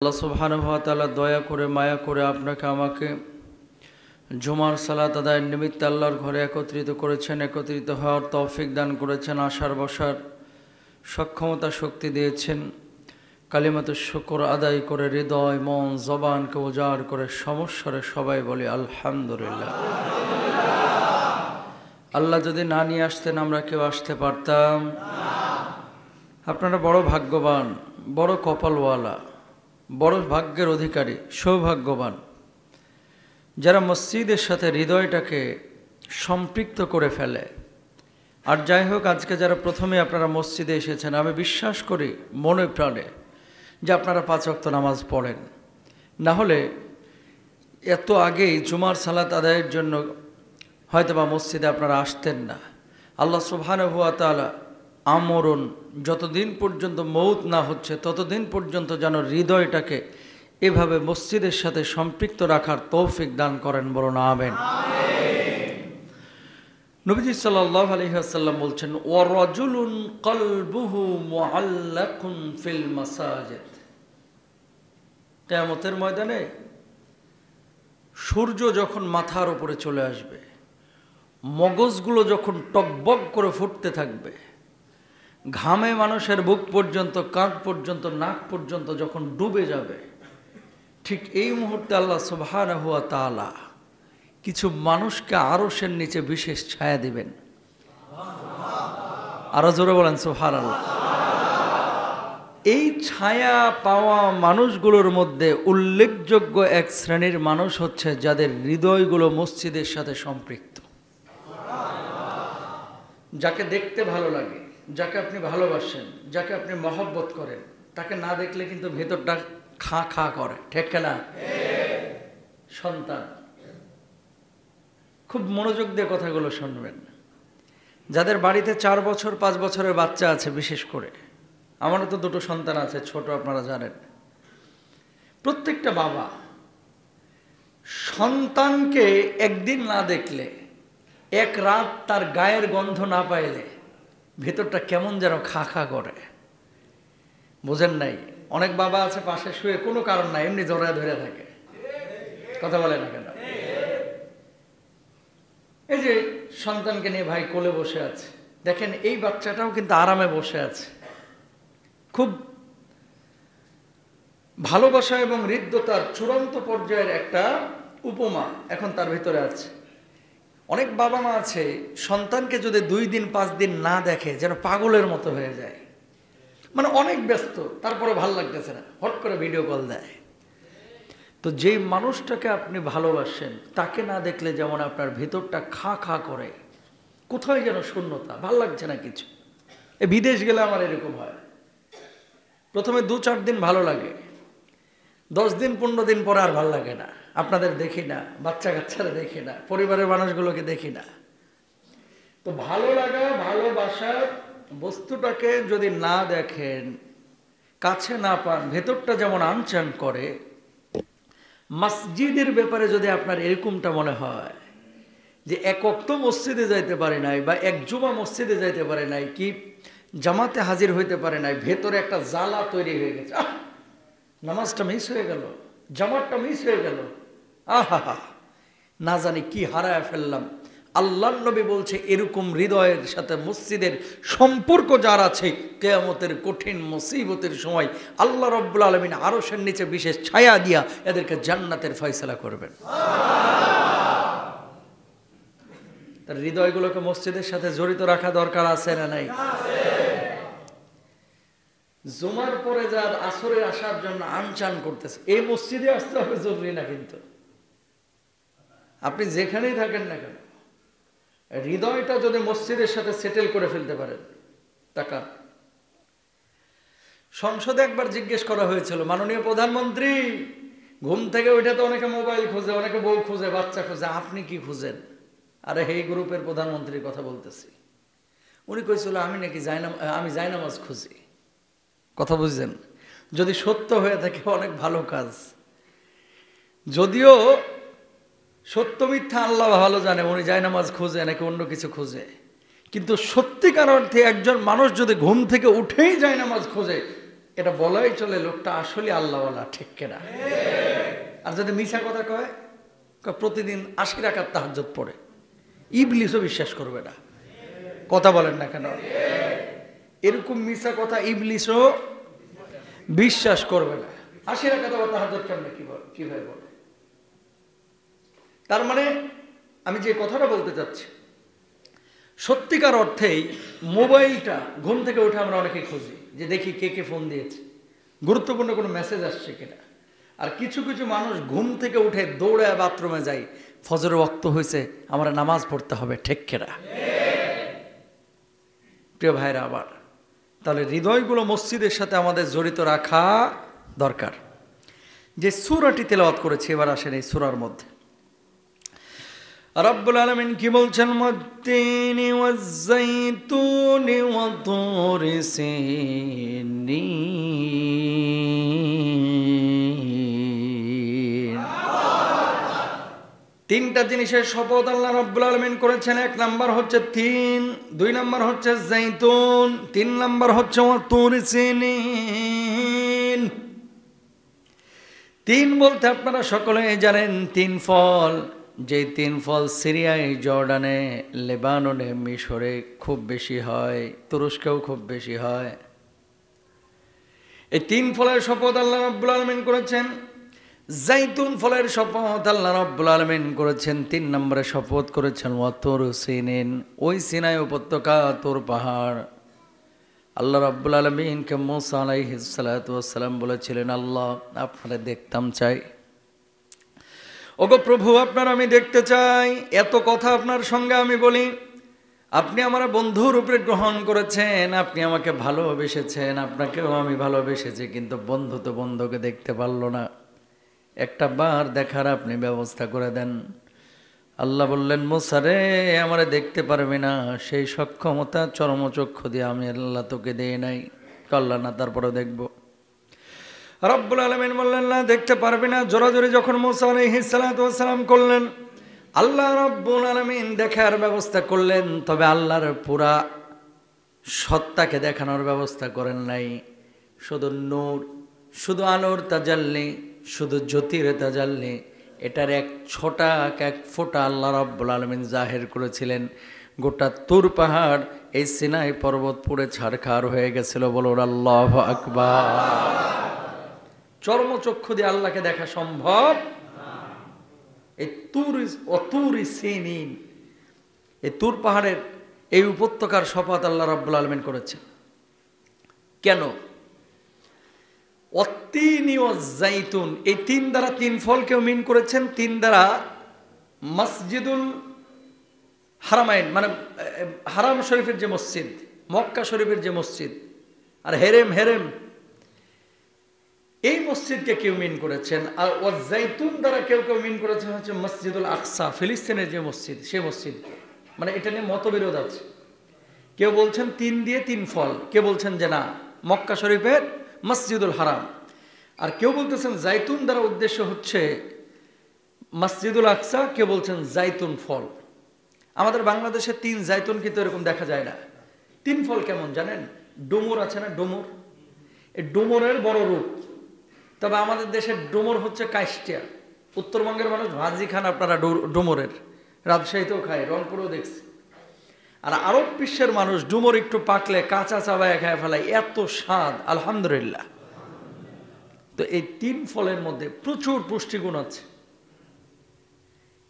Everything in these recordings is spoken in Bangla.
আল্লাহ সুবহানাহু ওয়া তাআলা দয়া করে মায়া করে আপনাকে আমাকে জুমার সালাত আদায়ের নিমিত্তে আল্লাহর ঘরে একত্রিত করেছেন, একত্রিত হওয়ার তৌফিক দান করেছেন, আসার বসার সক্ষমতা শক্তি দিয়েছেন। কালিমাতুশ শুকর আদায় করে হৃদয় মন জবানকে উজাড় করে সমস্বরে সবাই বলি আলহামদুলিল্লাহ। আল্লাহ যদি না নিয়ে আসতেন আমরা কেউ আসতে পারতাম? আপনারা বড় ভাগ্যবান, বড় কপালওয়ালা, বড় ভাগ্যের অধিকারী, সৌভাগ্যবান যারা মসজিদের সাথে হৃদয়টাকে সম্পৃক্ত করে ফেলে। আর যাই হোক, আজকে যারা প্রথমে আপনারা মসজিদে এসেছেন, আমি বিশ্বাস করি মনে প্রাণে যে আপনারা 5 ওয়াক্ত নামাজ পড়েন, না হলে এত আগেই জুমার সালাত আদায়ের জন্য হয়তোবা মসজিদে আপনারা আসতেন না। আল্লাহ সুবহানাহু ওয়া তাআলা আমরণ যতদিন পর্যন্ত মৌত না হচ্ছে ততদিন পর্যন্ত যেন হৃদয়টাকে এভাবে মসজিদের সাথে সম্পৃক্ত রাখার তৌফিক দান করেন, বলুন আমিন। নবীজি সাল্লাল্লাহু আলাইহি ওয়াসাল্লাম বলছেন, ওয়া রাজুলুন কলবুহু মুআল্লাকুন ফিল মাসাজিদ। কিয়ামতের ময়দানে সূর্য যখন মাথার উপরে চলে আসবে, মগজগুলো যখন টকবক করে ফুটতে থাকবে, ঘামে মানুষের বুক পর্যন্ত, কাঁধ পর্যন্ত, নাক পর্যন্ত যখন ডুবে যাবে, ঠিক এই মুহূর্তে আল্লাহ সুবহানাহু ওয়া তাআলা কিছু মানুষকে আরশের নিচে বিশেষ ছায়া দিবেন। আরো জোরে বলেন সুবহানাল্লাহ। এই ছায়া পাওয়া মানুষগুলোর মধ্যে উল্লেখযোগ্য এক শ্রেণীর মানুষ হচ্ছে যাদের হৃদয়গুলো মসজিদের সাথে সম্পৃক্ত, যাকে দেখতে ভালো লাগে, যাকে আপনি ভালোবাসেন, যাকে আপনি মহব্বত করেন, তাকে না দেখলে কিন্তু ভেতরটা খা খা করে, ঠিক না? সন্তান, খুব মনোযোগ দিয়ে কথাগুলো শুনবেন। যাদের বাড়িতে 4 বছর 5 বছরের বাচ্চা আছে, বিশেষ করে আমারও তো 2টো সন্তান আছে, ছোট, আপনারা জানেন। প্রত্যেকটা বাবা সন্তানকে একদিন না দেখলে, এক রাত তার গায়ের গন্ধ না পাইলে ভেতরটা কেমন যেন খা খা করে। বোঝেন নাই? অনেক বাবা আছে পাশে শুয়ে কোনো কারণ নাই, এমনি জড়ায় ধরে থাকে, কথা বলে না কেন? এই যে সন্তানকে নিয়ে ভাই কোলে বসে আছে, দেখেন এই বাচ্চাটাও কিন্তু আরামে বসে আছে। খুব ভালোবাসা এবং হৃদ্যতার চূড়ান্ত পর্যায়ের একটা উপমা এখন তার ভিতরে আছে। অনেক বাবা মা আছে সন্তানকে যদি 2 দিন 5 দিন না দেখে যেন পাগলের মতো হয়ে যায়, মানে অনেক ব্যস্ত, তারপরে ভাল লাগতেছে না, হট করে ভিডিও কল দেয়। তো যেই মানুষটাকে আপনি ভালোবাসেন তাকে না দেখলে যেমন আপনার ভিতরটা খা খা করে, কোথায় যেন শূন্যতা, ভাল লাগছে না কিছু। বিদেশ গেলে আমার এরকম হয়, প্রথমে 2-4 দিন ভালো লাগে, 10 দিন 15 দিন পরে আর ভাল লাগে না। আপনাদের দেখি না, বাচ্চা কাচ্চারা দেখি না, পরিবারের মানুষগুলোকে দেখি না। তো ভালো লাগা, ভালোবাসার বস্তুটাকে যদি না দেখেন, কাছে না পান, ভেতরটা যেমন আনচান করে, মসজিদের ব্যাপারে যদি আপনার এরকমটা মনে হয় যে এক ওয়াক্ত মসজিদে যাইতে পারে নাই, বা এক জুমা মসজিদে যাইতে পারে নাই, কি জামাতে হাজির হইতে পারে নাই, ভেতরে একটা জ্বালা তৈরি হয়ে গেছে, নামাজটা মিস হয়ে গেল, জামাতটা মিস হয়ে গেল, আহা না জানি কি হারায় ফেললাম। আল্লাহর নবী বলছে, এরকম হৃদয়ের সাথে মসজিদের সম্পর্ক যার আছে, কিয়ামতের কঠিন মুসিবতের সময় আল্লাহ রাব্বুল আলামিন আরশের নিচে বিশেষ ছায়া দিয়া এদেরকে জান্নাতের ফয়সালা করবেন। তার হৃদয়গুলোকে মসজিদের সাথে জড়িত রাখা দরকার আছে না নাই? জুমার পরে যার আসরে আসার জন্য আনচান করতেছে, এই মসজিদে আসতে হবে জরুরি না, কিন্তু আপনি যেখানেই থাকেন না কেন, হৃদয়টা যদি মসজিদের সাথে সেটেল করে ফেলতে পারেন। টাকা সংসদে একবার জিজ্ঞেস করা হয়েছিল, মাননীয় প্রধানমন্ত্রী, ঘুম থেকে ওইটা তো অনেকে মোবাইল খুঁজে, অনেকে বউ খুঁজে, বাচ্চা খুঁজে, আপনি কি খুঁজেন? আরে এই গ্রুপের প্রধানমন্ত্রীর কথা বলতেছি। উনি কইছিল, আমি জায়নামাজ খুঁজি। কথা বুঝছেন? যদি সত্য হয়ে থাকে অনেক ভালো কাজ, যদিও সত্য মিথ্যা আল্লাহ ভালো জানে, উনি জায়নামাজ খুঁজে নাকি অন্য কিছু খুঁজে, কিন্তু সত্যিকার অর্থে একজন মানুষ যদি ঘুম থেকে উঠেই জায়নামাজ খোঁজে, এটা বলাই চলে লোকটা আসলে আল্লাহওয়ালা, ঠিক কিনা? আর যদি মিছা কথা কয়, প্রতিদিন 80 রাকাত তাহাজ্জুদ পড়ে, ইবলিসও বিশ্বাস করবে না। কথা বলেন না কেন? এরকম মিছা কথা ইবলিসও বিশ্বাস করবে না। 80 রাকাত আবার তাহাজ্জুদ কেমনে কিভাবে বলে? তার মানে আমি যে কথাটা বলতে চাচ্ছি, সত্যিকার অর্থেই মোবাইলটা ঘুম থেকে উঠে আমরা অনেকেই খুঁজি যে দেখি কে কে ফোন দিয়েছে, গুরুত্বপূর্ণ কোনো মেসেজ আসছে কিনা। আর কিছু কিছু মানুষ ঘুম থেকে উঠে দৌড়ে বাথরুমে যায়, ফজরের ওয়াক্ত হয়েছে, আমরা নামাজ পড়তে হবে, ঠিক কিনা? প্রিয় ভাইরা, আবার তাহলে হৃদয়গুলো মসজিদের সাথে আমাদের জড়িত রাখা দরকার। যে সূরাটি তেলাওয়াত করেছি, এবার আসেন এই সূরার মধ্যে রব্বুল আলামিন কি বলছেন? ওয়াত-তিনি ওয়াজ-যাইতুনি ওয়া-তুরি সিনিন। তিনটা জিনিসের শপথ আল্লাহ রব্বুল আলামিন করেছেন। এক নাম্বার হচ্ছে তিন, দুই নাম্বার হচ্ছে জাইতুন, তিন নাম্বার হচ্ছে ওয়া-তুরি সিনিন। তিন বলতে আপনারা সকলেই জানেন তিন ফল, যে তিন ফল সিরিয়ায়, জর্ডানে, লেবাননে, মিশরে খুব বেশি হয়, তুরস্কেও খুব বেশি হয়। এই তিন ফলের শপথ আল্লাহ রাব্বুল আলামিন করেছেন। জাইতুন ফলের শপথ আল্লাহ রাব্বুল আলামিন করেছেন। তিন নম্বরে শপথ করেছেন ওয়াতুর সিনিন, ওই সিনাই উপত্যকা, তুর পাহাড়। আল্লাহ রাব্বুল আলামিনকে মুসা আলাইহিস সালাতু ওয়াস সালাম বলেছিলেন, আল্লাহ আপনারা দেখতাম চাই, ওগো প্রভু আপনার আমি দেখতে চাই। এত কথা আপনার সঙ্গে আমি বলি, আপনি আমার বন্ধুর উপরে গ্রহণ করেছেন, আপনি আমাকে ভালোবেসেছেন, আপনাকেও আমি ভালোবেসেছি, কিন্তু বন্ধু তো বন্ধুকে দেখতে পারল না, একটা বার দেখার আপনি ব্যবস্থা করে দেন। আল্লাহ বললেন, মুসা রে, আমারে দেখতে পারবি না, সেই সক্ষমতা চরমচক্ষু দিয়ে আমি আল্লাহ তোকে দিয়ে নাই। আল্লাহ না, তারপরে দেখব। রব্বুল আলামিন বললেন, না দেখতে পারবি না। জোরাজোরি যখন মুসা আলাইহিস সালাতু ওয়াস সালাম করলেন, আল্লাহ রব্বুল আলামিন দেখার ব্যবস্থা করলেন, তবে আল্লাহর পুরা সত্তাকে দেখানোর ব্যবস্থা করেন নাই। শুধু নূর, শুধু আলোর তাজাল্লি, শুধু জ্যোতির তাজাল্লি, এটার এক ছোটা এক ফোঁটা আল্লাহ রব্বুল আলামিন জাহির করেছিলেন। গোটা তুর পাহাড়, এই সিনাই পর্বত পুড়ে ছারখার হয়ে গেছিল। বলুন আল্লাহু আকবার। চর্মচক্ষু দিয়ে আল্লাহকে দেখা সম্ভব। এই তুর সিনিন, এই তুর পাহাড়ের এই উপত্যকার শপথ আল্লাহ রাব্বুল আলামিন করেছেন। কেন? ওয়াত-তিনি ওয়াজ-যাইতুন, এই তিন দ্বারা তিন ফলকেও মিন করেছেন। তিন দ্বারা মসজিদুল হারামাইন, মানে হারাম শরীফের যে মসজিদ, মক্কা শরীফের যে মসজিদ, আর হেরেম, এই মসজিদকে কেউ মিন করেছেন। আর ওয়াজ-যাইতুন দ্বারা কেউ কেউ মিন করেছেন হচ্ছে মসজিদুল আকসা, ফিলিস্তিনের যে মসজিদ, সেই মসজিদকে। মানে এটা নিয়ে মতবিরোধ আছে। কেউ বলছেন তিন দিয়ে তিন ফল, কেউ বলছেন যে না, মক্কা শরীফের মসজিদুল হারাম। আর কেউ বলতেছেন জাইতুন দ্বারা উদ্দেশ্য হচ্ছে মসজিদুল আকসা, কেউ বলছেন জাইতুন ফল। আমাদের বাংলাদেশে তিন জাইতুন কিন্তু এরকম দেখা যায় না। তিন ফল কেমন জানেন? ডুমুর আছে না, ডুমুর, এই ডুমুরের বড় রূপ। তবে আমাদের দেশের ডুমুর হচ্ছে কাইস্টিয়া। উত্তরবঙ্গের মানুষ ভাজি খান আপনারা ডুমুরের, রাজশাহীতেও খায়, রংপুরেও দেখছি। আর আরব বিশ্বের মানুষ ডুমুর একটু পাকলে কাঁচা চাবায় খায় ফেলায়, এত স্বাদ, আলহামদুলিল্লাহ। তো এই তিন ফলের মধ্যে প্রচুর পুষ্টিগুণ আছে।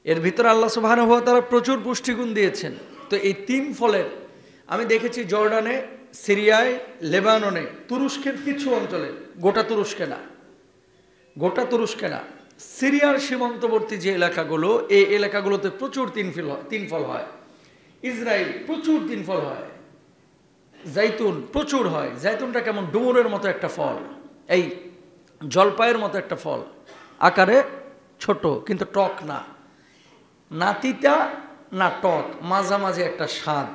এর ভিতরে আল্লাহ সুবহানাহু ওয়া তাআলা প্রচুর পুষ্টিগুণ দিয়েছেন। তো এই তিন ফলের আমি দেখেছি জর্ডানে, সিরিয়ায়, লেবাননে, তুরস্কের কিছু অঞ্চলে, গোটা তুরস্কে না, সিরিয়ার সীমান্তবর্তী যে এলাকাগুলো, এই এলাকাগুলোতে প্রচুর তিন ফল হয়। ইসরায়েল প্রচুর তিন ফল হয়। জাইতুন প্রচুর হয়। জাইতুনটা কেমন? ডুমুরের মতো একটা ফল, এই জলপাইয়ের মতো একটা ফল, আকারে ছোট, কিন্তু টক না, না তিতা না টক, মাঝামাঝি একটা স্বাদ।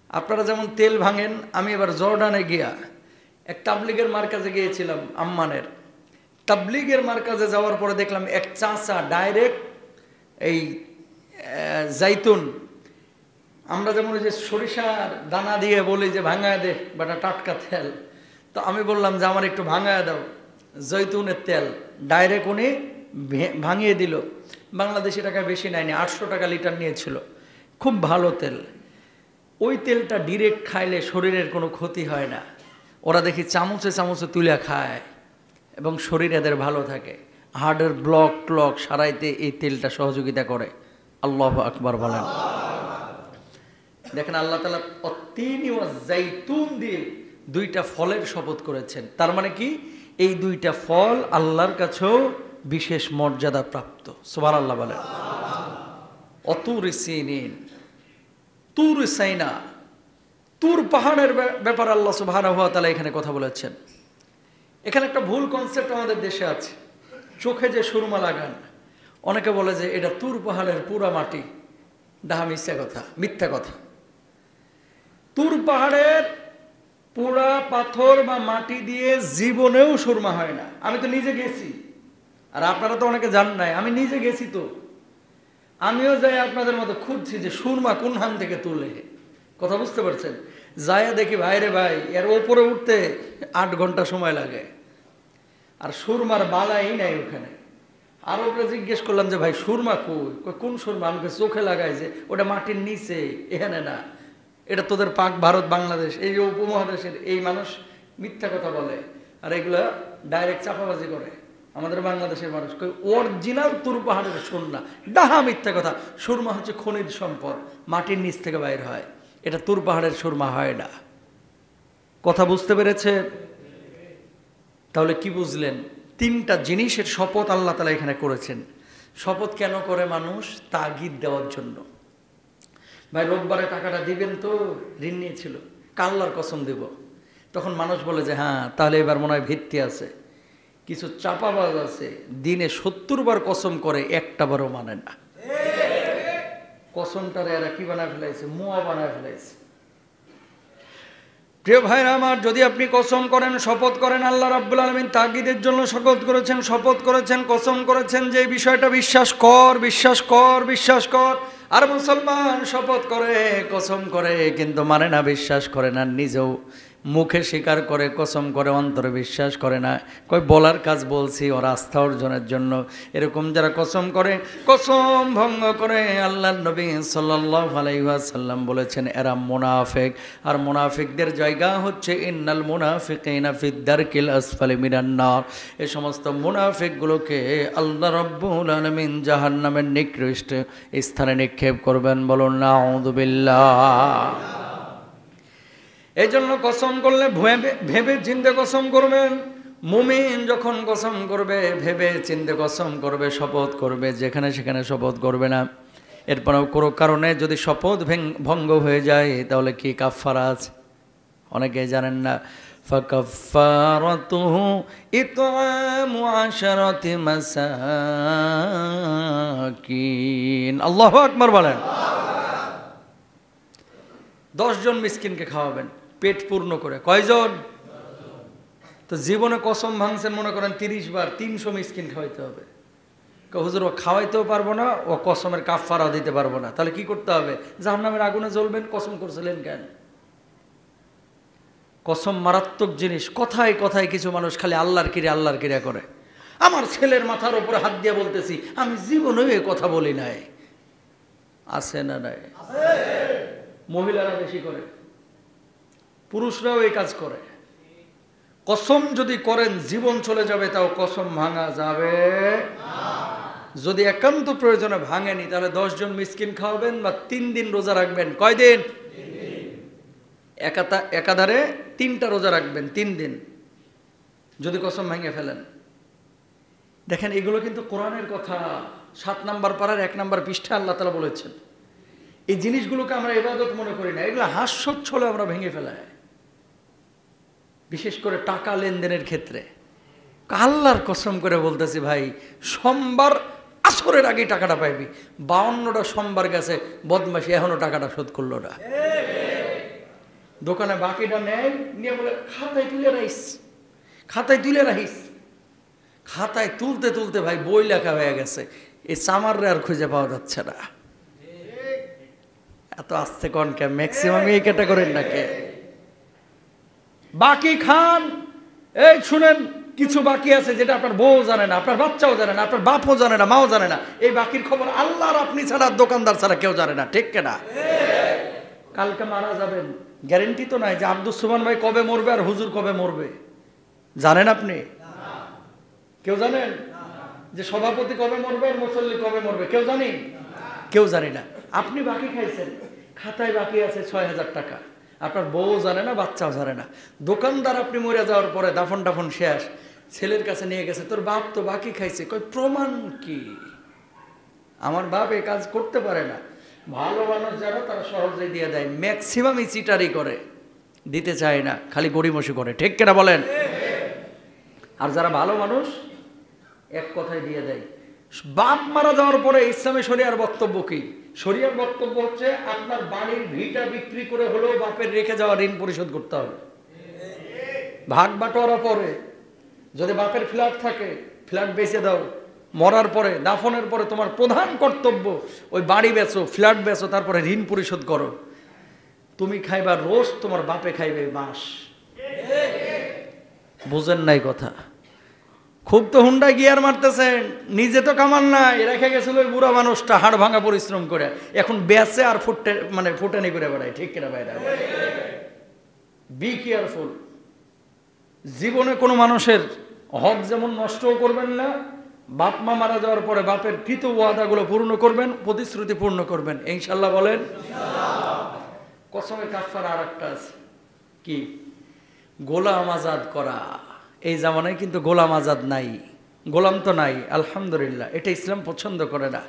আপনারা যেমন তেল ভাঙেন, আমি এবার জর্ডানে গিয়া এক তাবলিগের মার্কাজে গিয়েছিলাম, আম্মানের তাবলিগের মার্কাজে যাওয়ার পরে দেখলাম এক চাচা ডাইরেক্ট এই জাইতুন, আমরা যেমন ওই যে সরিষার দানা দিয়ে বলি যে ভাঙায় দে, বাটা টাটকা তেল, তো তো আমি বললাম যে আমার একটু ভাঙায় দাও জৈতুনের তেল। ডাইরেক্ট উনি ভাঙিয়ে দিল। বাংলাদেশি টাকা বেশি নেয়নি, 800 টাকা লিটার নিয়েছিল। খুব ভালো তেল। ওই তেলটা ডিরেক্ট খাইলে শরীরের কোনো ক্ষতি হয় না। ওরা দেখি চামচে চামচে তুলে খায় এবং শরীর এদের ভালো থাকে। হার্টের ব্লক ট্লক সারাইতে এই তেলটা সহযোগিতা করে। আল্লাহু আকবার বলেন। দেখেন আল্লাহ তাআলা অত্তিন ওয়া জাইতুন দিয়ে দুইটা ফলের শপথ করেছেন। তার মানে কি এই দুইটা ফল আল্লাহর কাছেও বিশেষ মর্যাদা প্রাপ্ত। সুবহানাল্লাহ বলেন। অতুর সিনিন, তুর সাইনা, তুর পাহাড়ের ব্যাপার আল্লাহ সুবহানাহু ওয়া তাআলা এখানে কথা বলেছেন। এখানে একটা ভুল কনসেপ্ট আমাদের দেশে আছে। চোখে যে সুরমা লাগান, অনেকে বলে যে এটা তুর পাহাড়ের পুরা মাটি। ডাহা মিথ্যা কথা, মিথ্যা কথা। তুর পাহাড়ের পুরা পাথর বা মাটি দিয়ে জীবনেও সুরমা হয় না। আমি তো নিজে গেছি, আর আপনারা তো অনেকে জান নাই, আমি নিজে গেছি। তো আমিও যাই আপনাদের মতো খুঁজছি যে সুরমা কোন হান থেকে তুলে। কথা বুঝতে পারছেন? যাইয়া দেখি ভাইরে ভাই, এর ওপরে উঠতে 8 ঘন্টা সময় লাগে, আর সুরমার বালাই নাই ওখানে। আর ওপরে জিজ্ঞেস করলাম যে ভাই সুরমা কই? কোন সুরমা? আমাকে চোখে লাগায় যে ওটা মাটির নিচে, এখানে না, এটা তোদের পাক ভারত বাংলাদেশ এই যে উপমহাদেশের এই মানুষ মিথ্যা কথা বলে, আর এগুলা ডাইরেক্ট চাপাবাজি করে। আমাদের বাংলাদেশের মানুষ অরিজিনাল তুর পাহাড়ের সুরমা, ডাহা মিথ্যা কথা। সুরমা হচ্ছে খনিজ সম্পদ, মাটির নিচ থেকে বাইর হয়। এটা তুর পাহাড়ের সুরমা হয় না। কথা বুঝতে পেরেছে? তাহলে কি বুঝলেন? 3টা জিনিসের শপথ আল্লাহ তাআলা এখানে করেছেন। শপথ কেন করে মানুষ? তাগিদ দেওয়ার জন্য। ভাই রোববারে টাকাটা দিবেন তো, ঋণ নিয়েছিল, আল্লাহর কসম দেব। তখন মানুষ বলে যে হ্যাঁ তাহলে এবার মনে হয় ভিত্তি আছে। কিছু চাপাবাজ আছে দিনে 70 বার কসম করে, একটা বারও মানে না। কসমটারে এরা কি বানায় ফেলাইছে? মুয়া বানায় ফেলাইছে। প্রিয় ভাইরা আমার, যদি আপনি কসম করেন, শপথ করেন, আল্লাহ রাব্বুল আলামিন তাগিদের জন্য শপথ করেছেন, শপথ করেছেন, কসম করেছেন যে এই বিষয়টা বিশ্বাস কর, বিশ্বাস কর, বিশ্বাস কর। আর মুসলমান শপথ করে, কসম করে, কিন্তু মানে না, বিশ্বাস করে না। নিজেও মুখে স্বীকার করে, কসম করে, অন্তরে বিশ্বাস করে না। কই বলার কাজ বলছি ওর আস্থা অর্জনের জন্য। এরকম যারা কসম করে, কসম ভঙ্গ করে, আল্লাহর নবী সাল্লাল্লাহু আলাইহি ওয়াসাল্লাম বলেছেন এরা মুনাফিক। আর মুনাফিকদের জায়গা হচ্ছে ইন্নাল মুনাফিকিনা ফিদ দারকিল আসফালি মিনান নার। এই সমস্ত মুনাফিকগুলোকে আল্লাহ রাব্বুল আলামিন জাহান্নামের নিকৃষ্ট স্থানে নিক্ষেপ করবেন। বলুন নাউযু বিল্লাহ। এই জন্য কসম করলে ভেবে চিন্তে কসম করবেন। মুমিন যখন কসম করবে ভেবে চিন্তে কসম করবে, শপথ করবে, যেখানে সেখানে শপথ করবে না। এরপরেও কোনো কারণে যদি শপথ ভঙ্গ হয়ে যায় তাহলে কি কাফারা আছে? অনেকেই জানেন না। ফাকাফারাতুহু ইতআমু 10 মাসাকিন। আল্লাহু আকবার বলেন। 10 জন মিসকিনকে খাওয়াবেন পেট পূর্ণ করে। কয়জন? তো জীবনে কসম ভাঙছেন মনে করেন 30 বার, 300 মিসকিন খাওয়াইতে হবে। হুজুর ও খাওয়াইতেও পারবো না, ও কসমের কাফারা দিতে পারবো না, তাহলে কি করতে হবে? জাহান্নামের আগুনে জ্বলবেন। কসম করছিলেন কেন? কসম মারাত্মক জিনিস। কথায় কথায় কিছু মানুষ খালি আল্লাহর কিরে আল্লাহর কিরা করে। আমার ছেলের মাথার উপরে হাত দিয়ে বলতেছি আমি জীবনেও এই কথা বলি নাই। আছে না নাই? মহিলারা বেশি করে, পুরুষরাও এই কাজ করে। কসম যদি করেন জীবন চলে যাবে, তাও কসম ভাঙা যাবে না। যদি একান্ত প্রয়োজনে ভাঙেনি তাহলে 10 জন মিসকিন খাওয়াবেন বা 3 দিন রোজা রাখবেন। কয়দিন? একাধারে 3টা রোজা রাখবেন 3 দিন যদি কসম ভেঙে ফেলেন। দেখেন এগুলো কিন্তু কোরআনের কথা। 7 নম্বর পারার 1 নম্বর পৃষ্ঠা আল্লাহ তাআলা বলেছেন। এই জিনিসগুলোকে আমরা ইবাদত মনে করি না, এগুলো হাস্যচ্ছলে আমরা ভেঙে ফেলাই। বিশেষ করে টাকা লেনদেনের ক্ষেত্রে আল্লাহর কসম করে বলতেছি ভাই, সোমবার আসরের আগে টাকাটা পাইবি। 52টা সোমবার গেছে, বদমাশি এখনো টাকাটা শোধ করলো না। দোকানে বাকিটা নেয়, নিয়ে বলে খাতায় তুলে রাখিস, খাতায় তুলে রাখিস। খাতায় তুলতে তুলতে ভাই বই লেখা হয়ে গেছে, এই চামাররে আর খুঁজে পাওয়া যাচ্ছে না। এত আসছে কনকে ম্যাক্সিমাম এই ক্যাটাগরির নাকি। বাকি খান এই শুনেন, কিছু বাকি আছে যেটা আপনার বউ জানে না, আপনার বাচ্চাও জানে না, আপনার বাপও জানে না, মাও জানে না। এই বাকির খবর আল্লাহ আর আপনি ছাড়া, দোকানদার ছাড়া কেউ জানে না, ঠিক কিনা? কালকে মারা যাবেন, গ্যারেন্টি তো নাই যে আব্দুস সুবহান ভাই কবে মরবে আর হুজুর কবে মরবে। জানেন আপনি? কেউ জানেন যে সভাপতি কবে মরবে আর মুসল্লি কবে মরবে? কেউ জানি? কেউ জানি না। আপনি বাকি খাইছেন, খাতায় বাকি আছে ৬,০০০ টাকা, আপনার বউ জানে না, বাচ্চাও জানে না। দোকানদার আপনি মরে যাওয়ার পরে দাফন টাফন শেষ, ছেলের কাছে নিয়ে গেছে, তোর বাপ তো বাকি খাইছে। কই প্রমাণ কি? আমার বাপ এই কাজ করতে পারে না। ভালো মানুষ যারা তারা সহজেই দিয়ে দেয়, ম্যাক্সিমামই চিটারি করে, দিতে চায় না, খালি গড়িমসি করে, ঠিক কিনা বলেন? আর যারা ভালো মানুষ এক কথায় দিয়ে দেয়। বাপ মারা যাওয়ার পরে ইসলামে শরিয়ার বক্তব্য কি? শরিয়ার বক্তব্য হচ্ছে আপনার বাড়ির ভিটা বিক্রি করে হলেও বাপের রেখে যাওয়া ঋণ পরিশোধ করতে হবে। ভাগ বাটোয়ারা পরে যদি বাপের ফ্ল্যাট থাকে, ফ্ল্যাট বেচে দাও। মরার পরে, দাফনের পরে তোমার প্রধান কর্তব্য ওই বাড়ি বেচো, ফ্ল্যাট বেচো, তারপরে ঋণ পরিশোধ করো। তুমি খাইবা রোজ, তোমার বাপে খাইবে বাঁশ। বুঝেন নাই কথা? খুব তো হুন্ডা গিয়ার মারতেছেন, নিজে তো কামান নাই, রেখে গেছিল ওই বুড়া মানুষটা হাড় ভাঙা পরিশ্রম করে, এখন বেচে আর ফুটানি করে বেড়ায়, ঠিক কিনা ভাইরা? Be careful. জীবনে কোনো মানুষের হক যেমন নষ্টও করবেন না, বাপ মা মারা যাওয়ার পরে বাপের কৃত ওয়াদাগুলো পূর্ণ করবেন, প্রতিশ্রুতি পূর্ণ করবেন, ইনশাল্লাহ বলেন। কসমের কাফারা আর একটা আছে, কি? গোলাম আজাদ করা। এই জামানায় কিন্তু গোলাম আজাদ নাই, গোলাম তো নাই, আলহামদুলিল্লাহ, এটা ইসলাম পছন্দ করে না।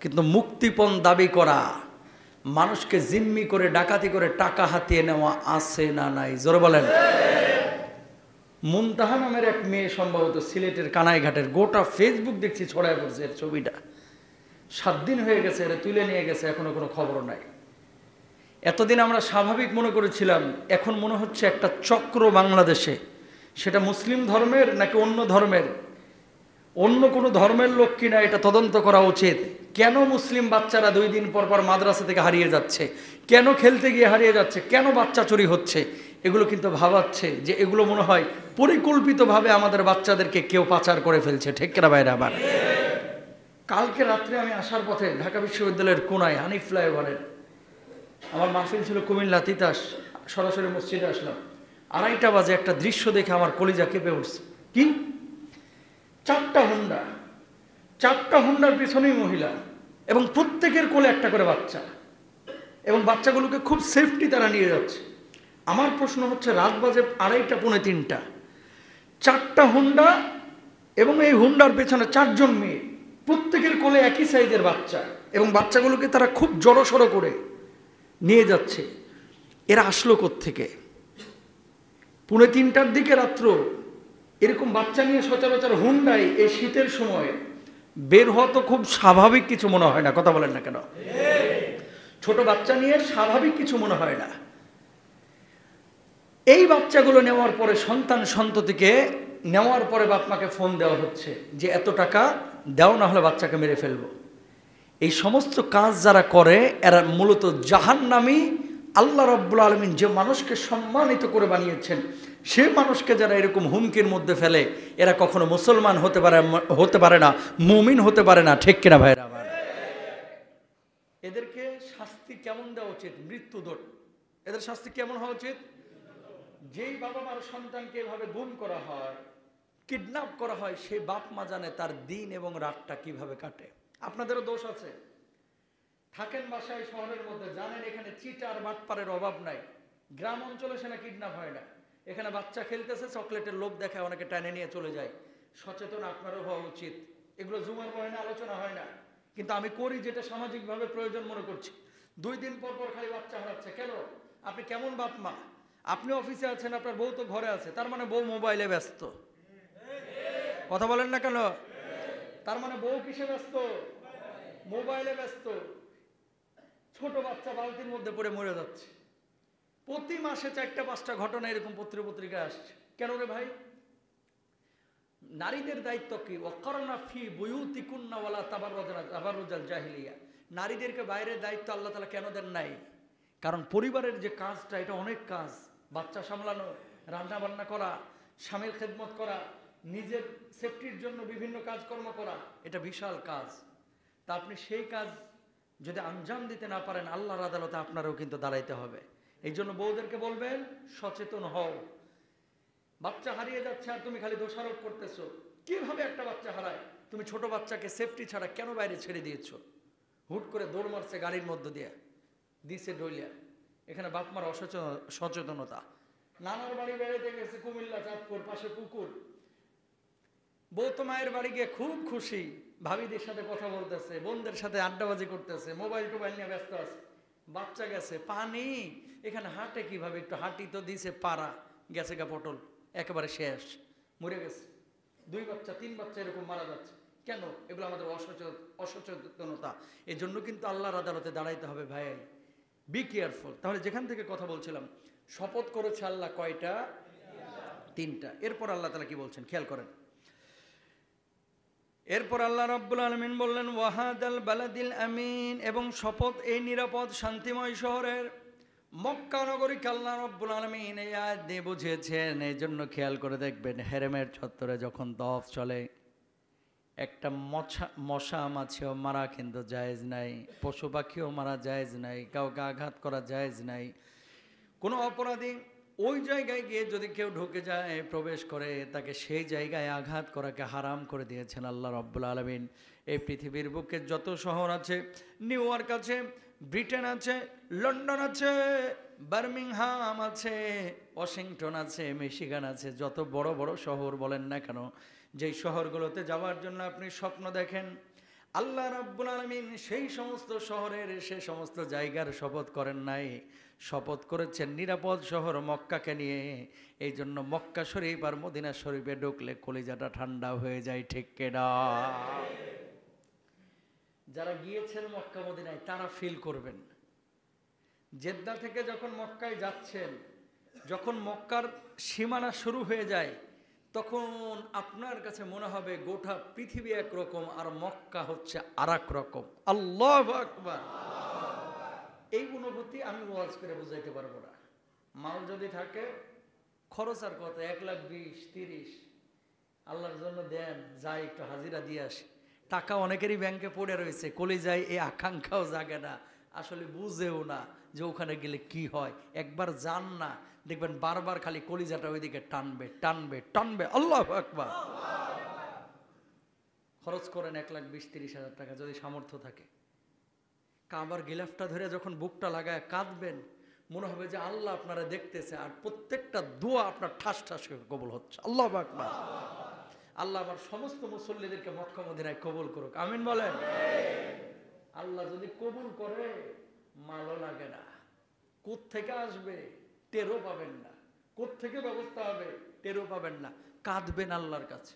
কিন্তু মুক্তিপণ দাবি করা, মানুষকে জিম্মি করে ডাকাতি করে টাকা হাতিয়ে নেওয়া আছে না নাই? জোরে বলেন। মুনতাহা নামের এক মেয়ে, সম্ভবত সিলেটের কানাইঘাটের, গোটা ফেসবুক দেখছি ছড়ায় পড়ছে এর ছবিটা। 7 দিন হয়ে গেছে, এরা তুলে নিয়ে গেছে, এখনো কোনো খবর নাই। এতদিন আমরা স্বাভাবিক মনে করেছিলাম, এখন মনে হচ্ছে একটা চক্র বাংলাদেশে, সেটা মুসলিম ধর্মের নাকি অন্য ধর্মের, অন্য কোনো ধর্মের লোক কিনা, এটা তদন্ত করা উচিত। কেন মুসলিম বাচ্চারা 2 দিন পর পর মাদ্রাসা থেকে হারিয়ে যাচ্ছে, কেন খেলতে গিয়ে হারিয়ে যাচ্ছে, কেন বাচ্চা চুরি হচ্ছে, এগুলো কিন্তু ভাবাচ্ছে যে এগুলো মনে হয় পরিকল্পিতভাবে আমাদের বাচ্চাদেরকে কেউ পাচার করে ফেলছে, ঠিক কিনা ভাইরা? আবার কালকে রাত্রে আমি আসার পথে ঢাকা বিশ্ববিদ্যালয়ের কোনায় হানিফ ফ্লাইওভারের, আমার মাহফিল ছিল কুমিল্লা তিতাস, সরাসরি মসজিদে আসলাম। 2:30 বাজে একটা দৃশ্য দেখে আমার কলিজা কেঁপে উঠছে। কি? 4টা হুন্ডার পিছনেই মহিলা, এবং প্রত্যেকের কোলে একটা করে বাচ্চা, এবং বাচ্চাগুলোকে খুব সেফটি তারা নিয়ে যাচ্ছে। আমার প্রশ্ন হচ্ছে, রাত বাজে 2:30 পৌনে 3টা, 4টা হুন্ডা, এবং এই হুন্ডার পেছনে 4 জন মেয়ে, প্রত্যেকের কোলে একই সাইজের বাচ্চা, এবং বাচ্চাগুলোকে তারা খুব জড়সড় করে নিয়ে যাচ্ছে। এরা আসলো কোত্থেকে? পৌনে 3টার দিকে রাত্র এরকম বাচ্চা নিয়ে সচরাচর হুন্ডাই এই শীতের সময় বের হওয়া তো খুব স্বাভাবিক কিছু মনে হয় না, কথা বলেন না কেন? ছোট বাচ্চা নিয়ে স্বাভাবিক কিছু মনে হয় না। এই বাচ্চাগুলো নেওয়ার পরে, সন্তান সন্ততিকে নেওয়ার পরে বাপ মাকে ফোন দেওয়া হচ্ছে যে এত টাকা দাও, না হলে বাচ্চাকে মেরে ফেলবো। এই সমস্ত কাজ যারা করে এরা মূলত জাহান্নামী। আল্লাহ রাব্বুল আলামিন যে মানুষকে সম্মানিত করে বানিয়েছেন, সে মানুষকে যারা এরকম হুমকির মধ্যে ফেলে, এরা কখনো মুসলমান হতে পারে না, মুমিন হতে পারে না, ঠিক কিনা ভাইরা? এদেরকে শাস্তি কেমন দেওয়া উচিত? মৃত্যুদণ্ড। এদের শাস্তি কেমন হওয়া উচিত? যেই বাবা মার সন্তানকে এভাবে গুম করা হয়, কিডন্যাপ করা হয়, সেই বাপ মা জানে তার দিন এবং রাতটা কিভাবে কাটে। আপনাদেরও দোষ আছে, থাকেন বাসায় শহরের মধ্যে, জানেন এখানে চিটার বাটপারের অভাব নাই। গ্রাম অঞ্চলে সেটা কিডন্যাপ হয় না। এখানে বাচ্চা খেলতেছে, চকলেটের লোভ দেখায়, অনেকে টেনে নিয়ে চলে যায়। সচেতন আপনারও হওয়া উচিত। এগুলো জুমার বয়ানে আলোচনা হয় না, কিন্তু আমি করি যেটা সামাজিকভাবে প্রয়োজন মনে করছি। 2 দিন পর পর খালি বাচ্চা হারাচ্ছে। কেন? আপনি কেমন বাপ মা? আপনি অফিসে আছেন, আপনার বউ তো ঘরে আছে, তার মানে বউ মোবাইলে ব্যস্ত। কথা বলেন না কেন? তার মানে বউ কিসে ব্যস্ত? মোবাইলে ব্যস্ত। ছোট বাচ্চা বালতির মধ্যে পড়ে মরে যাচ্ছে। প্রতি মাসে 4টা-5টা ঘটনা এরকম পত্রিকায় আসছে। কেন রে ভাই? নারীদের দায়িত্ব কি? ওয়াকারনা ফি বুয়ুতিকুন্না ওয়ালা তাবাররুজাল জাহিলিয়া। নারীদেরকে বাইরের দায়িত্ব আল্লাহ তাআলা কেন দেন নাই? কারণ পরিবারের যে কাজটা, এটা অনেক কাজ। বাচ্চা সামলানো, রান্না বান্না করা, স্বামীর খেদমত করা, নিজের সেফটির জন্য বিভিন্ন কাজকর্ম করা, এটা বিশাল কাজ। তা আপনি সেই কাজ যদি আঞ্জাম দিতে না পারেন, আল্লাহর আদালতে আপনারও কিন্তু দাঁড়াইতে হবে। এই জন্য বউদেরকে বলবেন সচেতন হও। বাচ্চা হারিয়ে যাচ্ছে আর তুমি খালি দোষারোপ করতেছো। কিভাবে একটা বাচ্চা হারায়? তুমি ছোট বাচ্চাকে সেফটি ছাড়া কেন বাইরে ছেড়ে দিয়েছো? হুট করে দৌড় মারছে গাড়ির মধ্য দিয়ে, দিছে ডইলিয়া। এখানে বাপ মার সচেতনতা। নানার বাড়ি বেড়াতে গেছে কুমিল্লা, চাঁদপুর, পাশে পুকুর। বউ তো মায়ের বাড়ি গিয়ে খুব খুশি, ভাবিদের সাথে কথা বলতেছে, বোনদের সাথে আড্ডাবাজি করতেছে, মোবাইল টোবাইল নিয়ে ব্যস্ত আছে। বাচ্চা গেছে পানি, এখানে হাঁটে কিভাবে? একটু হাঁটি তো দিছে পাড়া, গেছে গা পটল, একেবারে শেষ, মরে গেছে। 2 বাচ্চা 3 বাচ্চা এরকম মারা যাচ্ছে। কেন? এগুলো আমাদের অসচেতনতা। এই জন্য কিন্তু আল্লাহর আদালতে দাঁড়াইতে হবে ভাই, বি কেয়ারফুল। তাহলে যেখান থেকে কথা বলছিলাম, শপথ করেছে আল্লাহ কয়টা? 3টা। এরপর আল্লাহ তাআলা কি বলছেন খেয়াল করেন। এরপর আল্লাহ রাব্বুল আলামিন বললেন ওয়াহাদাল বালাদিল আমিন, এবং শপথ এই নিরাপদ শান্তিময় শহরের, মক্কা নগরীকে আল্লাহ রাব্বুল আলামিন এই আয়াত দিয়ে বুঝিয়েছেন। এই জন্য খেয়াল করে দেখবেন, হেরেমের চত্বরে যখন তওয়াফ চলে, একটা মশা মাছিও মারা কিন্তু জায়েজ নাই, পশু পাখিও মারা জায়েজ নাই, কাউকে আঘাত করা জায়েজ নাই। কোনো অপরাধী ওই জায়গায় গিয়ে যদি কেউ ঢুকে যায়, প্রবেশ করে, তাকে সেই জায়গায় আঘাত করাকে হারাম করে দিয়েছেন আল্লাহ রাব্বুল আলামিন। এই পৃথিবীর বুকে যত শহর আছে, নিউ ইয়র্ক আছে, ব্রিটেন আছে, লন্ডন আছে, বার্মিংহাম আছে, ওয়াশিংটন আছে, মিশিগান আছে, যত বড় বড় শহর বলেন না কেন, যেই শহরগুলোতে যাওয়ার জন্য আপনি স্বপ্ন দেখেন, আল্লাহ রাব্বুল আলামিন সেই সমস্ত শহরের, সে সমস্ত জায়গার শপথ করেন নাই, শপথ করেছেন নিরাপদ শহর মক্কাকে নিয়ে। এই জন্য মক্কা শরীফ আর মদিনা শরীফে ঢুকলে কলিজাটা ঠান্ডা হয়ে যায়, ঠিক কিনা? যারা গিয়েছেন মক্কা মদিনায় তারা ফিল করবেন। জেদ্দা থেকে যখন মক্কায় যাচ্ছেন, যখন মক্কার সীমানা শুরু হয়ে যায়, তখন আপনার কাছে মনে হবে গোটা পৃথিবী একরকম আর মক্কা হচ্ছে আর এক রকম। আল্লাহু আকবার। এই অনুভূতি আমি ওয়াজ করে বুঝাইতে পারবো না। মাল যদি থাকে, খরচ আর কত, 1,20,30 আল্লাহর জন্য দেন, যাই একটু হাজিরা দিয়ে আসি। টাকা অনেকেরই ব্যাংকে পড়ে রয়েছে, কলিজায় এই আকাঙ্ক্ষাও জাগে না, আসলে বুঝেও না যে ওখানে গেলে কি হয়। একবার যান না, দেখবেন বারবার খালি কলিজাটা ওইদিকে টানবে টানবে টানবে। আল্লাহু আকবার। খরচ করেন 1,20,30,000 টাকা যদি সামর্থ্য থাকে। কাবার গিলাফটা ধরে যখন বুকটা লাগায় কাঁদবেন, মনে হবে যে আল্লাহ আপনারা দেখতেছে, আর প্রত্যেকটা দোয়া আপনার ঠাস ঠাস করে কবুল হচ্ছে। আল্লাহু আকবার। আল্লাহ আমার সমস্ত মুসল্লিদেরকে মক্কা মদিনায় কবুল করুক, আমিন বলেন। আল্লাহ যদি কবুল করে, মালও লাগে না, কোত্থেকে আসবে টেরও পাবেন না, কোত্থেকে ব্যবস্থা হবে টেরও পাবেন না, কাঁদবেন আল্লাহর কাছে।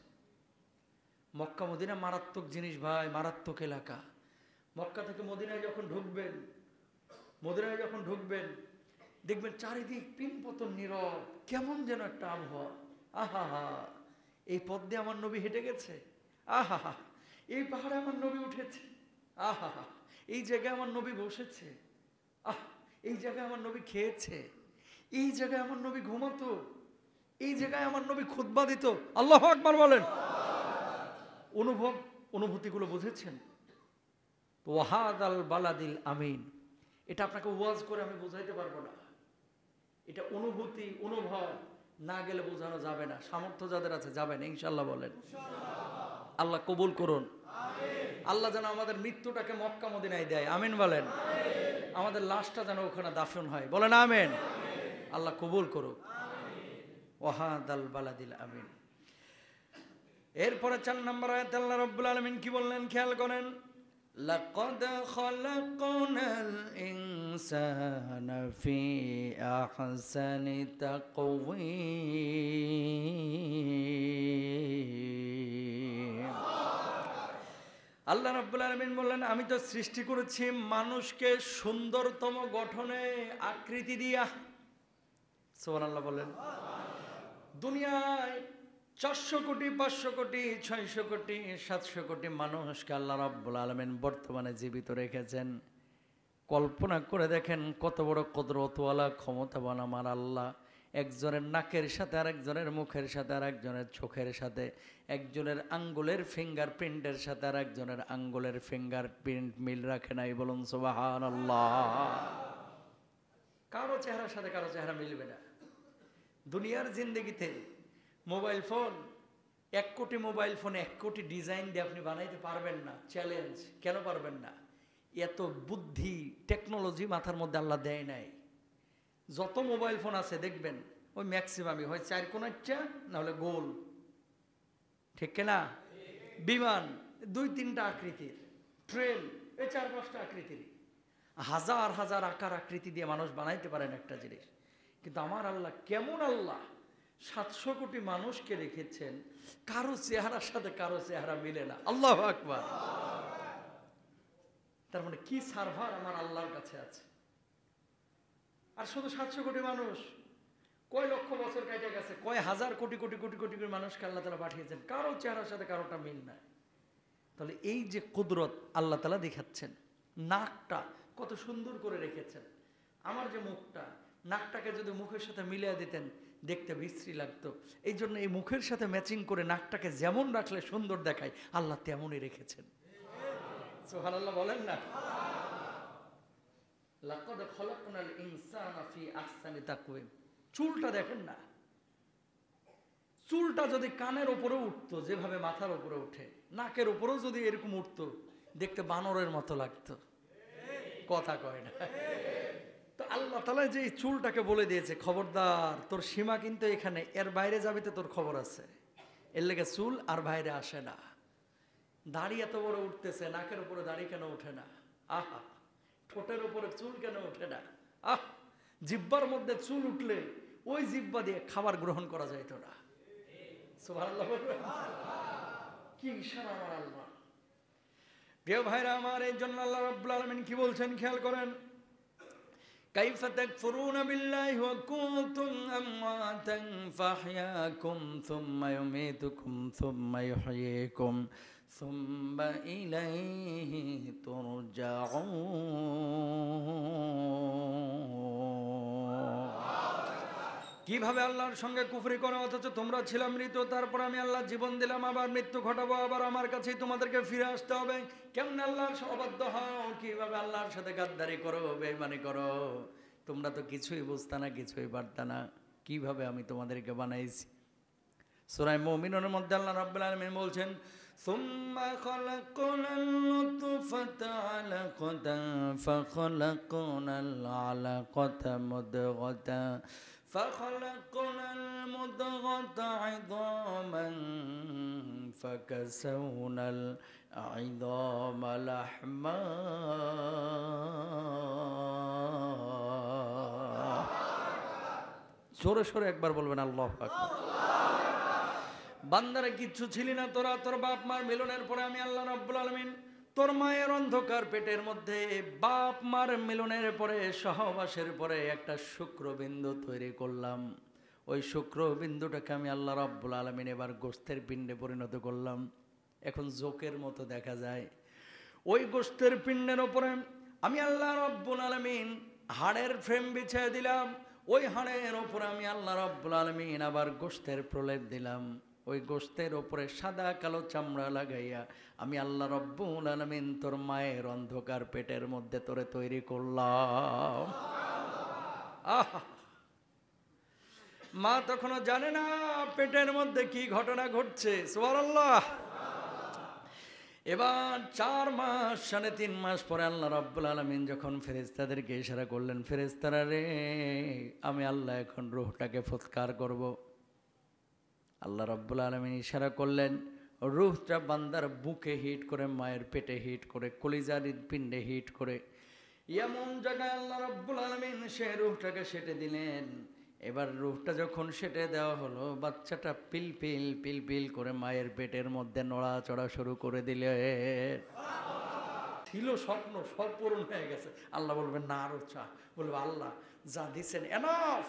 মক্কা মদিনা মারাত্মক জিনিস ভাই, মারাত্মক এলাকা। মক্কা থেকে মদিনায় যখন ঢুকবেন, মদিনায় যখন ঢুকবেন, দেখবেন চারিদিক পিনপতন নীরব, কেমন যেন একটা আবহাওয়া। আহা হা, এই পথ দিয়ে আমার নবী হেঁটে গেছে, আহা হা, এই পাহাড়ে আমার নবী উঠেছে, আহা হা, এই জায়গায় আমার নবী বসেছে, আহ, এই জায়গায় আমার নবী খেয়েছে, এই জায়গায় আমার নবী ঘুমাতো, এই জায়গায় আমার নবী খুতবা দিত। আল্লাহু আকবার বলেন। অনুভূতিগুলো বুঝেছেন? ওয়াহাদাল বালাদিল আমিন, এটা আপনাকে ওয়াজ করে আমি বোঝাইতে পারবো না। এটা অনুভূতি, অনুভব না গেলে বোঝানো যাবে না। সামর্থ্য যাদের আছে যাবেন ইনশাল্লাহ বলেন। আল্লাহ কবুল করুন। আল্লাহ যেন আমাদের মৃত্যুটাকে মক্কা মদিনায় দেয়, আমিন বলেন। আমাদের লাশটা যেন ওখানে দাফন হয়, বলেন আমিন। আল্লাহ কবুল করুক। ওয়াহাদাল বালাদিল আমিন। এরপরে 4 নম্বর আয়াতে আল্লাহ রাব্বুল আলামিন কি বললেন খেয়াল করেন। লাকাদ খালাকনাল ইনসানা ফি আহসানি তাকওয়িম। আল্লাহ রাব্বুল আলামিন বললেন, আমি তো সৃষ্টি করেছি মানুষকে সুন্দরতম গঠনে, আকৃতি দিয়া। সুবহানাল্লাহ বলেন। দুনিয়ায় 400 কোটি, 500 কোটি, 600 কোটি, 700 কোটি মানুষকে আল্লাহ রাব্বুল আলামিন বর্তমানে জীবিত রেখেছেন। কল্পনা করে দেখেন কত বড় কুদরতওয়ালা, ক্ষমতাবান আমার আল্লাহ। একজনের নাকের সাথে আর একজনের মুখের সাথে আর একজনের চোখের সাথে, একজনের আঙ্গুলের ফিঙ্গারপ্রিন্টের সাথে আর একজনের আঙ্গুলের ফিঙ্গারপ্রিন্ট মিল রাখে নাই। বলুন সুবহানাল্লাহ। কারো চেহারার সাথে কারো চেহারা মিলবে না। দুনিয়ার জিন্দগিতে মোবাইল ফোন, 1 কোটি মোবাইল ফোনে 1 কোটি ডিজাইন দিয়ে আপনি বানাইতে পারবেন না। চ্যালেঞ্জ। কেন পারবেন না? এত বুদ্ধি টেকনোলজি মাথার মধ্যে আল্লাহ দেয় নাই। যত মোবাইল ফোন আছে দেখবেন ওই ম্যাক্সিমামই হয় 4 কোণারটা, না হলে গোল, ঠিক কিনা? বিমান 2-3টা আকৃতির, ট্রেন এই 4-5টা আকৃতির, হাজার হাজার আকার আকৃতি দিয়ে মানুষ বানাইতে পারেন একটা জিনিস। কিন্তু আমার আল্লাহ কেমন আল্লাহ, 700 কোটি মানুষকে রেখেছেন, কারো চেহারার সাথে কারো চেহারা মিলে না। আল্লাহু আকবার। তার মানে কি সার্ভার আমার আল্লাহর কাছে আছে। আর শুধু 700 কোটি মানুষ, কয় লক্ষ বছর কেটে গেছে, কয় হাজার কোটি কোটি কোটি কোটি কোটি মানুষকে আল্লাহ তাআলা পাঠিয়েছেন, কারো চেহারার সাথে কারোটা মিল নাই। তাহলে এই যে কুদরত আল্লাহ তাআলা দেখাচ্ছেন, নাকটা কত সুন্দর করে রেখেছেন। আমার যে মুখটা, নাকটাকে যদি মুখের সাথে মিলিয়ে দিতেন দেখতে বিশ্রী লাগতো। এই জন্য এই মুখের সাথে ম্যাচিং করে নাকটাকে যেমন রাখলে সুন্দর দেখায়, আল্লাহ তেমনই রেখেছেন। সুবহানাল্লাহ বলেন না? লাকাদ খালাকনাল ইনসানা ফি আহসানি তাকওয়িম। চুলটা দেখেন না, চুলটা যদি কানের উপরে উঠতো যেভাবে মাথার উপরে উঠে, নাকের উপরেও যদি এরকম উঠতো দেখতে বানরের মতো লাগতো। কথা কয় না? তো আল্লাহ তাআলা যে এই চুলটাকে বলে দিয়েছে, খবরদার তোর সীমা কিন্তু এখানে, এর বাইরে যাবি তো তোর খবর আছে। এর লেগে চুল আর বাইরে আসে না। দাড়ি এত বড় উঠতেছে, নাকের উপরে দাড়ি কেন ওঠে না? আহা, ঠোঁটের উপরে চুল কেন ওঠে না? আহ, জিহ্বার মধ্যে চুল উঠলে ওই জিহ্বা দিয়ে খাবার গ্রহণ করা যাইত না। সুবহানাল্লাহ। কি ইশারা আমার আল্লাহ। প্রিয় ভাইরা আমার, এই জন্য আল্লাহ রাব্বুল আলামিন কি বলছেন খেয়াল করেন। কাইফা তাকফুরুনা বিল্লাহি ওয়া কুনতুম আমওয়াতান ফাহইয়াকুম সুম্মা ইউমীতুকুম সুম্মা ইউহয়ীকুম সুম্মা ইলাইহি তুরজাউন। কিভাবে আল্লাহর সঙ্গে কুফরি করো, অথচ তোমরা ছিলাম মৃত, তারপর আমি আল্লাহ জীবন দিলাম, আবার মৃত্যু ঘটাবো, আবার আমার কাছেই তোমাদেরকে ফিরে আসতে হবে। কেমন আল্লাহর অবাধ্য হও, কিভাবে আল্লাহর সাথে গাদ্দারি করো, বেঈমানি করো। তোমরা তো কিছুই বুঝতা না, কিছুই পারতা না, কিভাবে আমি তোমাদেরকে বানাইছি। সূরা মুমিনুনের মধ্যে আল্লাহ রাব্বুল আলামিন বলছেন, সুম্মা খালাকনাল নুতফাতা আলাকাতান ফাখালাকনাল আলাকাতা মুদগাতান فخلقنا المضغة عظاما فكسونا العظام لحما জোরে সোরে একবার বলবেন আল্লাহু আকবার। বান্দারা কিচ্ছু ছিলি না তোরা, তোর বাপ মার মিলনের পরে আমি আল্লাহ রাব্বুল আলামিন তোর মায়ের অন্ধকার পেটের মধ্যে বাপ মার মিলনের পরে, সহবাসের পরে একটা শুক্রবিন্দু তৈরি করলাম। ওই শুক্রবিন্দুটাকে আমি আল্লাহ রাব্বুল আলামিন এবার গোশতের পিণ্ডে পরিণত করলাম। এখন জোকের মতো দেখা যায়। ওই গোশতের পিণ্ডের ওপরে আমি আল্লাহ রাব্বুল আলামিন হাড়ের ফ্রেম বিছিয়ে দিলাম। ওই হাড়ের ওপরে আমি আল্লাহ রাব্বুল আলামিন আবার গোশতের প্রলেপ দিলাম। ওই গোশতের ওপরে সাদা কালো চামড়া লাগাইয়া আমি আল্লাহ রাব্বুল আলামিন তোর মায়ের অন্ধকার পেটের মধ্যে তোরে তৈরি করলাম। আহা, মা তখনও জানে না পেটের মধ্যে কি ঘটনা ঘটছে। সুবহানাল্লাহ। এবার 4 মাস 3.5 মাস পরে আল্লাহ রাব্বুল আলামিন যখন ফেরেশতাদেরকে ইশারা করলেন, ফেরেশতারা রে, আমি আল্লাহ এখন রূহটাকে ফুৎকার করব। আল্লাহ রাব্বুল আলামিন ইশারা করলেন, রূহটা বান্দার বুকে হিট করে, মায়ের পেটে হিট করে, কলিজার পিণ্ডে হিট করে, এমন জায়গায় আল্লাহ রাব্বুল আলামিন সে রূহটাকে সেটে দিলেন। এবার রূহটা যখন সেটে দেওয়া হলো, বাচ্চাটা পিলপিল পিলপিল করে মায়ের পেটের মধ্যে নড়াচড়া শুরু করে দিলে। ছিল স্বপ্ন, সব পূরণ হয়ে গেছে। আল্লাহ বলবেন না আরো চা, বলবে আল্লাহ যা দিচ্ছেন এনাফ,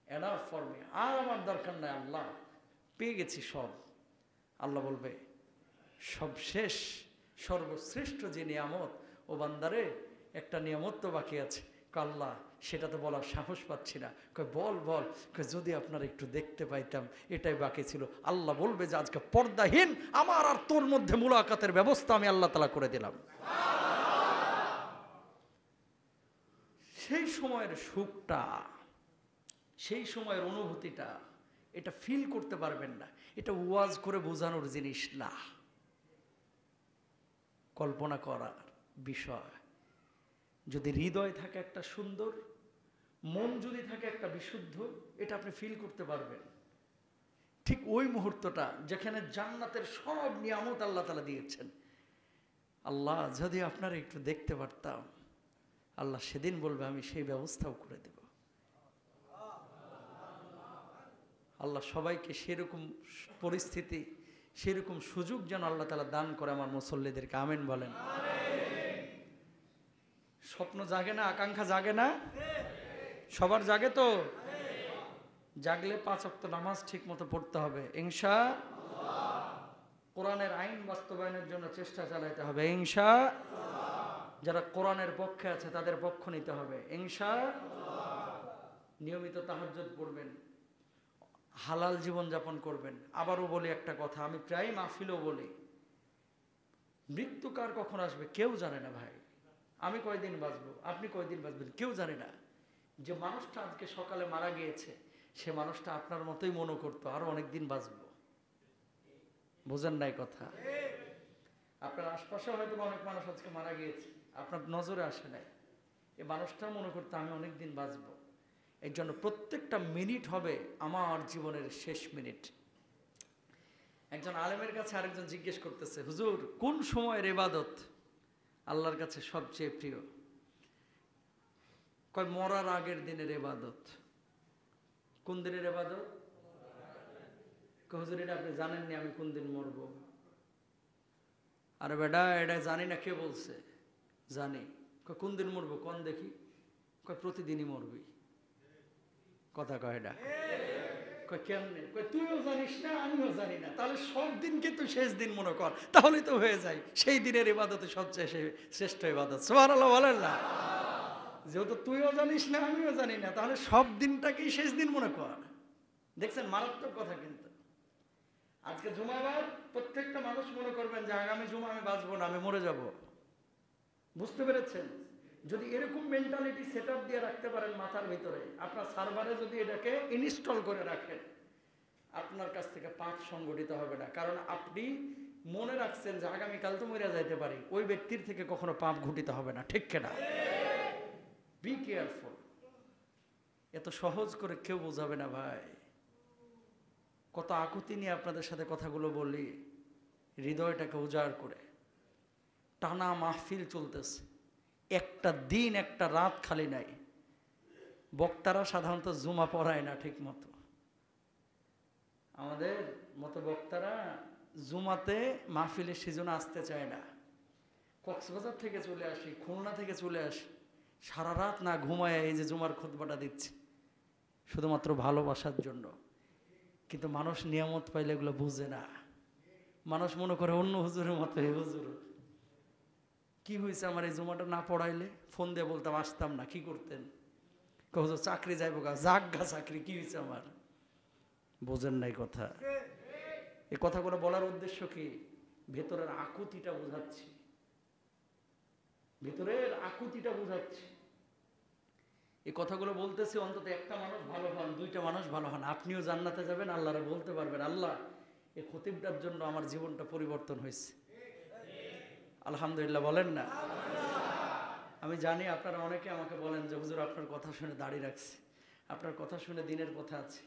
এনাফ ফর মি, আর আমার দরকার নাই আল্লাহ, পেয়ে গেছি সব। আল্লাহ বলবে সব শেষ, সর্বশ্রেষ্ঠ যে নিয়ামত, ও বান্দারে একটা নিয়ামত তো বাকি আছে। আল্লাহ সেটা তো বলার সাহস পাচ্ছি না। কয় বল বল। কয় যদি আপনারা একটু দেখতে পাইতাম, এটাই বাকি ছিল। আল্লাহ বলবে যে আজকে পর্দাহীন আমার আর তোর মধ্যে মুলাকাতের ব্যবস্থা আমি আল্লাহ তাআলা করে দিলাম। সেই সময়ের সুখটা, সেই সময়ের অনুভূতিটা, এটা ফিল করতে পারবেন না। এটা ওয়াজ করে বোঝানোর জিনিস না, কল্পনা করার বিষয়। যদি হৃদয় থাকে একটা সুন্দর, মন যদি থাকে একটা বিশুদ্ধ, এটা আপনি ফিল করতে পারবেন। ঠিক ওই মুহূর্তটা যেখানে জান্নাতের সব নিয়ামত আল্লাহ তাআলা দিয়েছেন। আল্লাহ যদি আপনারা একটু দেখতে পারতাম, আল্লাহ সেদিন বলবে আমি সেই ব্যবস্থাও করে দেব। আল্লাহ সবাইকে সেরকম পরিস্থিতি, সেরকম সুযোগ যেন আল্লাহ তাআলা দান করে আমার মুসল্লিদেরকে। আমিন বলেন। স্বপ্ন জাগে না, আকাঙ্ক্ষা জাগে না? সবার জাগে তো? জাগলে 5 ওয়াক্ত নামাজ ঠিক মতো পড়তে হবে ইনশাআল্লাহ। কোরআনের আইন বাস্তবায়নের জন্য চেষ্টা চালাতে হবে ইনশাআল্লাহ। যারা কোরআনের পক্ষে আছে তাদের পক্ষ নিতে হবে ইনশাআল্লাহ। নিয়মিত তাহাজ্জুদ পড়বেন, হালাল জীবন যাপন করবেন। আবারও বলি একটা কথা, আমি প্রায় মাহফিলেও বলি, মৃত্যু কার কখন আসবে কেউ জানে না ভাই। আমি কয়দিন বাঁচবো, আপনি কয়দিন বাঁচবেন, কেউ জানে না। যে মানুষটা আজকে সকালে মারা গিয়েছে, সে মানুষটা আপনার মতোই মনে করতো আরো অনেকদিন বাঁচবো। বোঝেন নাই কথা? আপনার আশপাশে হয়তো অনেক মানুষ আজকে মারা গিয়েছে, আপনার নজরে আসে নাই। এই মানুষটা মনে করতো আমি অনেকদিন বাঁচবো। এই জন্য প্রত্যেকটা মিনিট হবে আমার জীবনের শেষ মিনিট। একজন আলেমের কাছে আরেকজন জিজ্ঞেস করতেছে, হুজুর কোন সময়ের ইবাদত আল্লাহর কাছে সবচেয়ে প্রিয়? কয় মরার আগের দিনের ইবাদত। কোন দিনের ইবাদত? কয় হুজুর এটা আপনি জানেননি আমি কোন দিন মরব? আরে বেটা এটা জানি না, কে বলছে? জানি। কয় কোন দিন মরবো কোন দেখি? কয় প্রতিদিনই মরবি। কথা কয় না। কয় কেমনে? কয় তুইও জানিস না আমিও জানি না, তাহলে সব দিনকে তুই শেষ দিন মনে কর, তাহলেই তো হয়ে যায়। সেই দিনের ইবাদতে সবচেয়ে শ্রেষ্ঠ ইবাদত। সুবহানাল্লাহ বলেন না? যেহেতু তুইও জানিস না আমিও জানি না, তাহলে সব দিনটাকেই শেষ দিন মনে কর। দেখছেন মারাত্মক কথা। কিন্তু আজকে জুমাবার প্রত্যেকটা মানুষ মনে করবেন যে আগামী জুমা আমি বাঁচবো না, আমি মরে যাব। বুঝতে পেরেছেন? যদি এরকম মেন্টালিটি সেট আপ দিয়ে রাখতে পারেন মাথার ভিতরে, আপনার সার্ভারে যদি এটাকে ইনস্টল করে রাখেন, আপনার কাছ থেকে পাপ সংগঠিত হবে না। কারণ আপনি মনে রাখছেন যে আগামীকাল তো মরে যাইতে পারি, ওই ব্যক্তির থেকে কখনো পাপ ঘটিত হবে না। ঠিক কিনা? Be careful. এত সহজ করে কেউ বোঝাবে না ভাই। কত আকুতি নিয়ে আপনাদের সাথে কথাগুলো বলি, হৃদয়টাকে উজাড় করে। টানা মাহফিল চলতেছে, একটা দিন একটা রাত খালি নাই। বক্তারা সাধারণত জুমা পড়ায় না ঠিক মতো। আমাদের মতো বক্তারা জুমাতে মাহফিলের সিজনে আসতে চায় না। কক্সবাজার থেকে চলে আসি, খুলনা থেকে চলে আসি, সারা রাত না ঘুমায় এই যে জুমার খুতবাটা দিচ্ছে, শুধুমাত্র ভালোবাসার জন্য। কিন্তু মানুষ নিয়ামত পাইলে এগুলো বুঝে না। মানুষ মনে করে অন্য হুজুরের মতো, হে হুজুর কি হয়েছে আমার এই জুমাটা না পড়াইলে? ফোন দিয়ে বলতাম আসতাম না। কি করতেন? হুজুর চাকরি যাইব গা। যাক গা চাকরি, কি হয়েছে আমার? বোঝেন নাই কথা। এই কথাগুলো বলার উদ্দেশ্য কি? ভেতরের আকুতিটা বোঝাচ্ছি, ভেতরের আকুতিটা বোঝাচ্ছি। এই কথাগুলো বলতেছি অন্তত একটা মানুষ ভালো হন, 2টা মানুষ ভালো হন, আপনিও জান্নাতে যাবেন। আল্লাহরে বলতে পারবেন আল্লাহ এই খতিবটার জন্য আমার জীবনটা পরিবর্তন হয়েছে। আলহামদুলিল্লাহ বলেন না? আমি জানি আপনারা অনেকে আমাকে বলেন যে হুজুর আপনার কথা শুনে দাঁড়িয়ে রাখছি, আপনার কথা শুনে দিনের কথা আছে,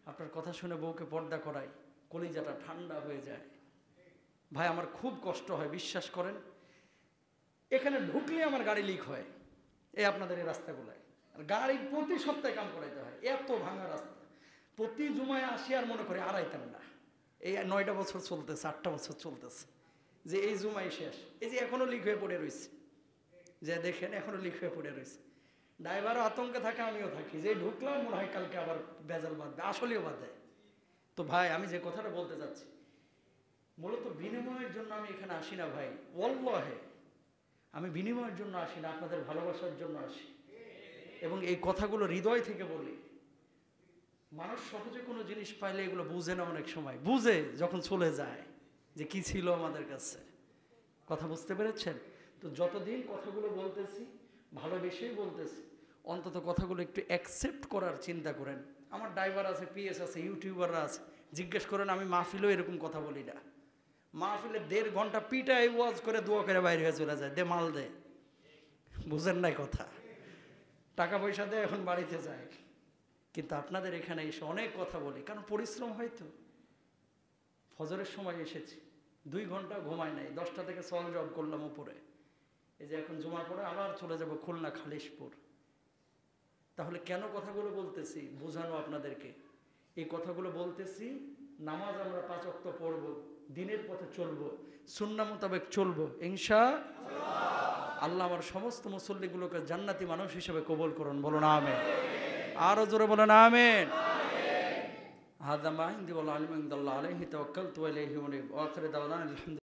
আপনার কথা শুনে বউকে পর্দা করাই, কলিজাটা ঠান্ডা হয়ে যায়। ভাই আমার খুব কষ্ট হয়, বিশ্বাস করেন। এখানে ঢুকলে আমার গাড়ি লিক হয়, এই আপনাদের এই রাস্তাগুলায়। আর গাড়ির প্রতি সপ্তাহে কাম করাইতে হয়, এত ভাঙা রাস্তা। প্রতি জুমায় আসি আর মনে করি আড়াইতাম না। এই 9টা বছর চলতেছে, 8টা বছর চলতেছে, যে এই জুমাই শেষ। এই যে এখনো লিক হয়ে পড়ে রয়েছে, যে দেখেন এখনো লিক হয়ে পড়ে রয়েছে। ড্রাইভারও আতঙ্কে থাকে, আমিও থাকি, যে ঢুকলাম মনে হয় কালকে আবার ভেজাল বাঁধবে, আসলেও বাঁধে। তো ভাই আমি যে কথাটা বলতে চাচ্ছি, মূলত বিনিময়ের জন্য আমি এখানে আসি না ভাই, ওয়াল্লাহি আমি বিনিময়ের জন্য আসি না, আপনাদের ভালোবাসার জন্য আসি। এবং এই কথাগুলো হৃদয় থেকে বলি। মানুষ সহজে কোনো জিনিস পাইলে এগুলো বুঝে না, অনেক সময় বুঝে যখন চলে যায় যে কি ছিল আমাদের কাছে। কথা বুঝতে পেরেছেন? তো যতদিন কথাগুলো বলতেছি ভালোবেসেই বলতেছি, অন্তত কথাগুলো একটু অ্যাকসেপ্ট করার চিন্তা করেন। আমার ড্রাইভার আছে, পিএস আছে, ইউটিউবাররা আছে, জিজ্ঞেস করেন আমি মাহফিলেও এরকম কথা বলি না। মাহফিলে 1.5 ঘন্টা পিটাই ওয়াজ করে দোয়া করে বাইরে হয়ে চলে যায়, দে মাল দে। বুঝেন নাই কথা? টাকা পয়সা দেয়, এখন বাড়িতে যায়। কিন্তু আপনাদের এখানে এসে অনেক কথা বলি, কারণ পরিশ্রম হয়তো। ফজরের সময় এসেছি, 2 ঘন্টা ঘুমাই নাই, 10টা থেকে সল জব করলাম উপরে। এই যে এখন জুমার পরে আবার চলে যাব খুলনা খালিশপুর। তাহলে কেন কথাগুলো বলতেছি? বোঝানো আপনাদেরকে। এই কথাগুলো বলতেছি, নামাজ আমরা 5 ওয়াক্ত পড়ব, দিনের পথে চলবো, সুন্নাহ মোতাবেক চলবো ইনশাআল্লাহ। আল্লাহ আমার সমস্ত মুসল্লিগুলোকে জান্নাতি মানুষ হিসেবে কবুল করুন, বলুন আমিন। আরো জোরে বলেন আমিন। হাযা মা ইনদি ওয়া লা ইলমু ইনদাল্লাহ আলাইহি তাওয়াক্কালতু ওয়া ইলাইহি উনীব। ওয়া আখিরু দাওয়ানা আলহামদুলিল্লাহ।